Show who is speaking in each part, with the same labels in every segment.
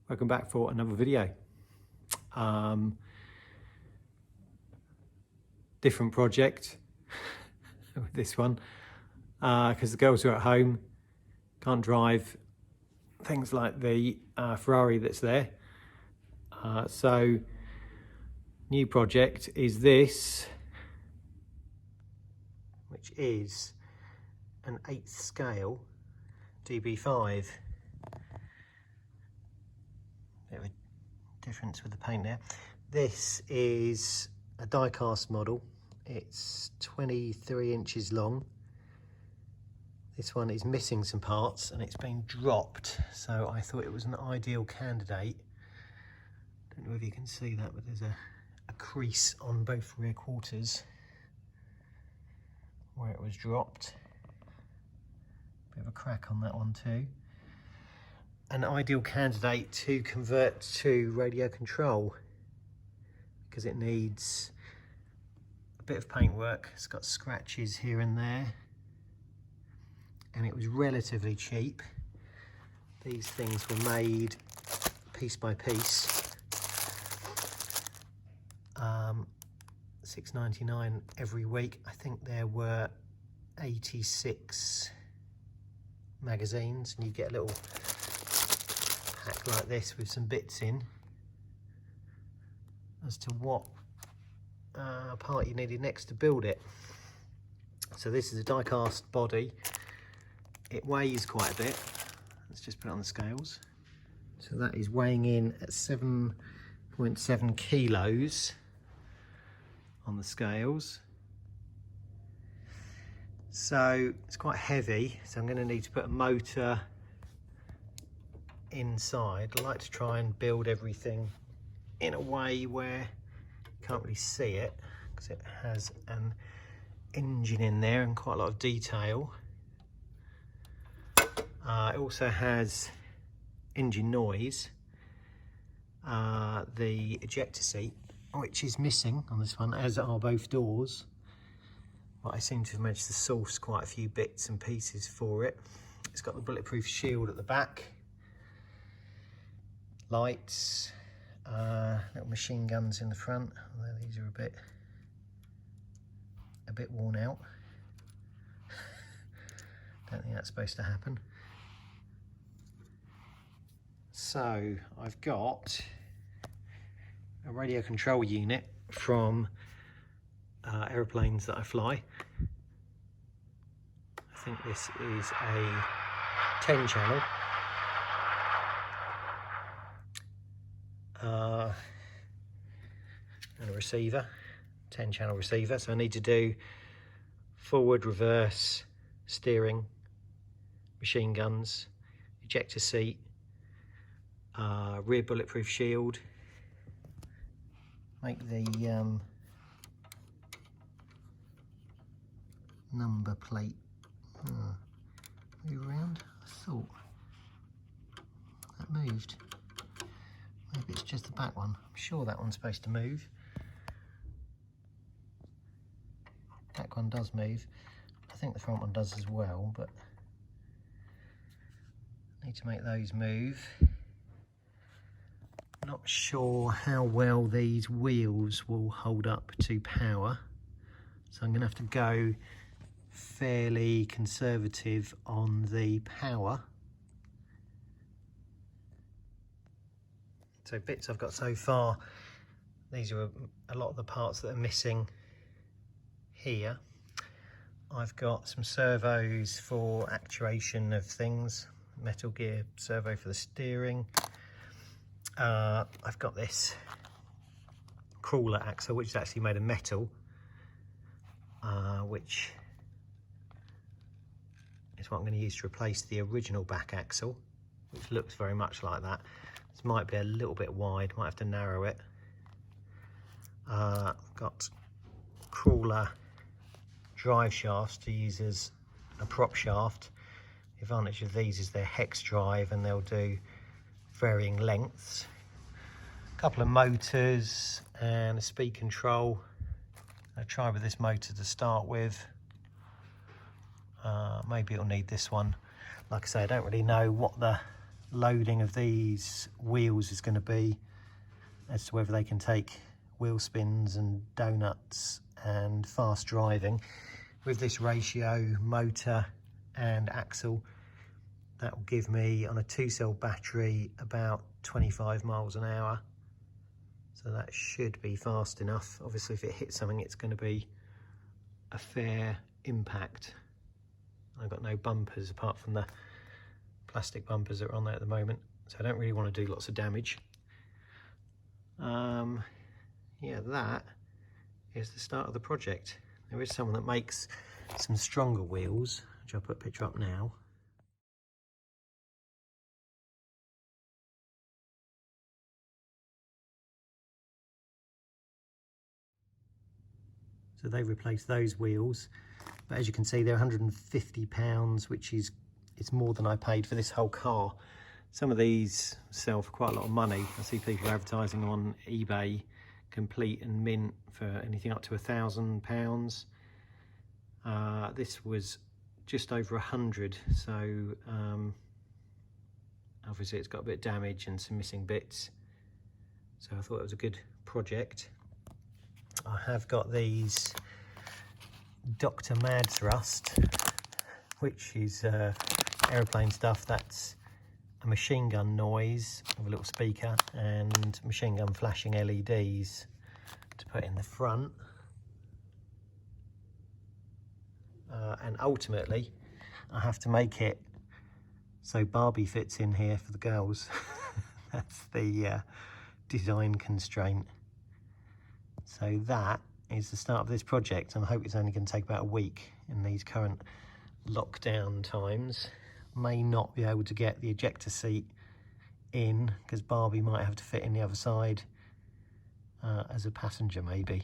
Speaker 1: Welcome back for another video. Different project with this one because the girls are at home, can't drive things like the Ferrari that's there. So new project is this, which is an 8th scale DB5. Bit of a difference with the paint there. This is a die-cast model. It's 23 inches long. This one is missing some parts and it's been dropped, so I thought it was an ideal candidate. Don't know if you can see that, but there's a crease on both rear quarters where it was dropped. Bit of a crack on that one too. An ideal candidate to convert to radio control because it needs a bit of paintwork. It's got scratches here and there, and it was relatively cheap. These things were made piece by piece. $6.99 every week. I think there were 86 magazines, and you get a little pack like this with some bits in as to what part you needed next to build it. So this is a die-cast body. It weighs quite a bit. Let's just put it on the scales. So that is weighing in at 7.7 kilos on the scales. So it's quite heavy, so I'm going to need to put a motor inside. I like to try and build everything in a way where you can't really see it because it has an engine in there and quite a lot of detail. It also has engine noise. The ejector seat, which is missing on this one, as are both doors, but I seem to have managed to source quite a few bits and pieces for it. It's got the bulletproof shield at the back, lights, little machine guns in the front, although these are a bit worn out. Don't think that's supposed to happen. So I've got a radio control unit from aeroplanes that I fly. I think this is a 10 channel. And a receiver, 10 channel receiver. So I need to do forward, reverse, steering, machine guns, ejector seat, rear bulletproof shield, make the number plate move around. I thought that moved. Maybe it's just the back one. I'm sure that one's supposed to move. Back one does move. I think the front one does as well, but I need to make those move. Not sure how well these wheels will hold up to power, so I'm going to have to go fairly conservative on the power. So bits I've got so far, these are a lot of the parts that are missing here. I've got some servos for actuation of things, metal gear servo for the steering. I've got this crawler axle, which is actually made of metal, which is what I'm going to use to replace the original back axle, which looks very much like that. This might be a little bit wide, might have to narrow it. I've got crawler drive shafts to use as a prop shaft. The advantage of these is they're hex drive and they'll do varying lengths. A couple of motors and a speed control. I'll try with this motor to start with. Maybe it'll need this one. Like I say, I don't really know what the loading of these wheels is going to be, as to whether they can take wheel spins and donuts and fast driving. With this ratio motor and axle, that will give me, on a 2-cell battery, about 25 miles an hour. So that should be fast enough. Obviously, if it hits something, it's going to be a fair impact. I've got no bumpers apart from the plastic bumpers that are on there at the moment, so I don't really want to do lots of damage. Yeah, that is the start of the project. There is someone that makes some stronger wheels, which I'll put a picture up now. So they replaced those wheels, but as you can see, they're £150, which is more than I paid for this whole car. Some of these sell for quite a lot of money. I see people advertising on eBay, complete and mint, for anything up to £1,000. This was just over 100, so obviously it's got a bit of damage and some missing bits, so I thought it was a good project. I have got these Dr. Mad Thrust, which is aeroplane stuff. That's a machine gun noise with a little speaker and machine gun flashing LEDs to put in the front. And ultimately, I have to make it so Barbie fits in here for the girls. That's the design constraint. So that is the start of this project, and I hope it's only going to take about a week in these current lockdown times. May not be able to get the ejector seat in because Barbie might have to fit in the other side as a passenger maybe.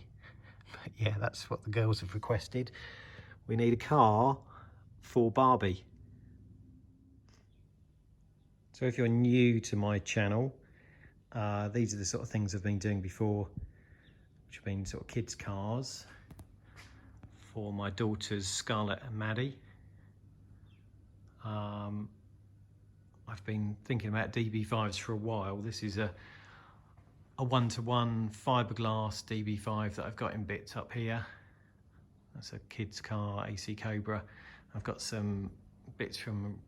Speaker 1: But yeah, that's what the girls have requested. We need a car for Barbie. So if you're new to my channel, these are the sort of things I've been doing before, which have been sort of kids' cars for my daughters Scarlett and Maddie. I've been thinking about DB5s for a while. This is a one-to-one fiberglass DB5 that I've got in bits up here. That's a kids' car, AC Cobra. I've got some bits from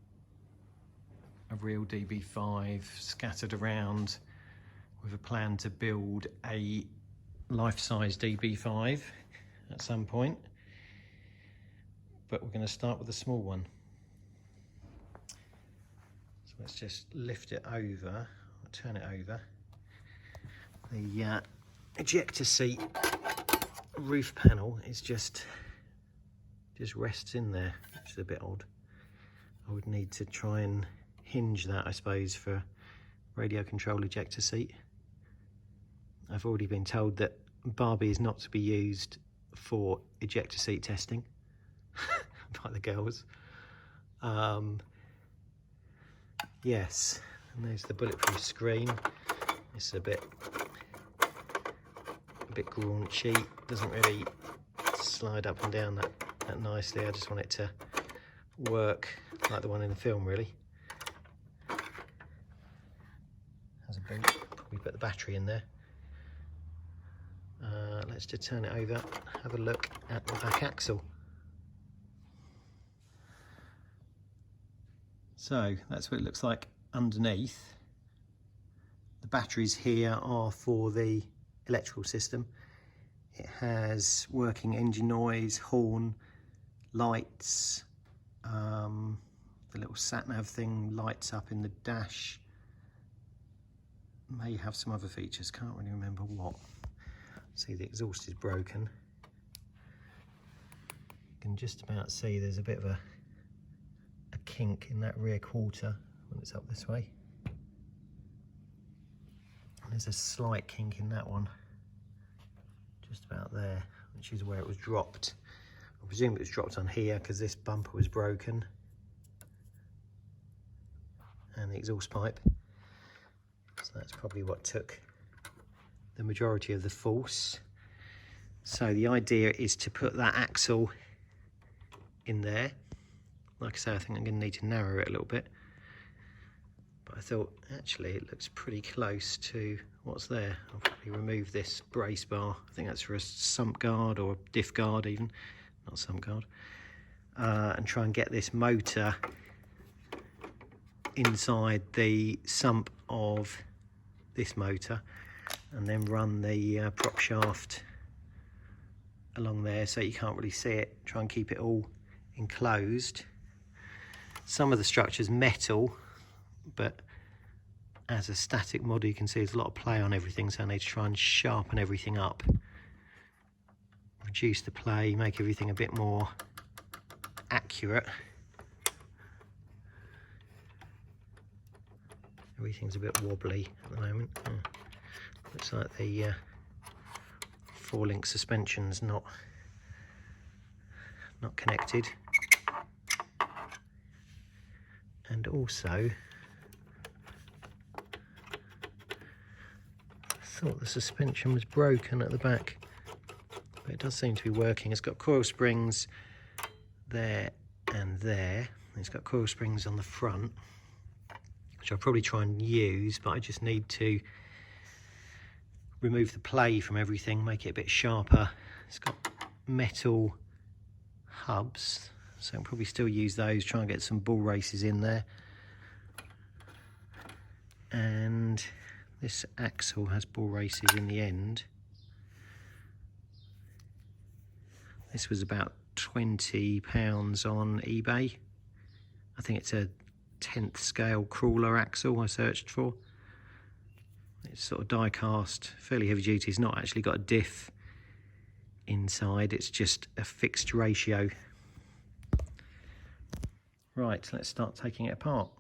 Speaker 1: a real DB5 scattered around with a plan to build a life-size DB5 at some point. But we're going to start with a small one. So let's just lift it over, or turn it over. The ejector seat roof panel is just rests in there, which is a bit odd. I would need to try and hinge that, I suppose, for radio control ejector seat. I've already been told that Barbie is not to be used for ejector seat testing by the girls. Yes, and there's the bulletproof screen. It's a bit graunchy, doesn't really slide up and down that nicely. I just want it to work like the one in the film, really. Has a boot, probably put the battery in there. Let's just turn it over, have a look at the back axle. So that's what it looks like underneath. The batteries here are for the electrical system. It has working engine noise, horn, lights, the little sat-nav thing lights up in the dash. May have some other features, can't really remember what. See, the exhaust is broken. You can just about see there's a bit of a kink in that rear quarter when it's up this way. And there's a slight kink in that one, just about there, which is where it was dropped. I presume it was dropped on here because this bumper was broken. And the exhaust pipe. So that's probably what took the majority of the force. So the idea is to put that axle in there. Like I say, I think I'm going to need to narrow it a little bit. but I thought actually it looks pretty close to what's there. I'll probably remove this brace bar. I think that's for a sump guard or diff guard even, not sump guard, and try and get this motor inside the sump of this motor, and then run the prop shaft along there so you can't really see it. Try and keep it all enclosed. Some of the structure's metal, but as a static model you can see there's a lot of play on everything, so I need to try and sharpen everything up, reduce the play, make everything a bit more accurate. Everything's a bit wobbly at the moment. Looks like the 4-link suspension's not connected. And also, I thought the suspension was broken at the back, but it does seem to be working. It's got coil springs there and there. It's got coil springs on the front, which I'll probably try and use, but I just need to remove the play from everything, make it a bit sharper. It's got metal hubs, so I'll probably still use those, try and get some bull races in there. And this axle has bull races in the end. This was about £20 on eBay. I think it's a 10th scale crawler axle I searched for. It's sort of die cast, fairly heavy duty. It's not actually got a diff inside, it's just a fixed ratio. Right, let's start taking it apart.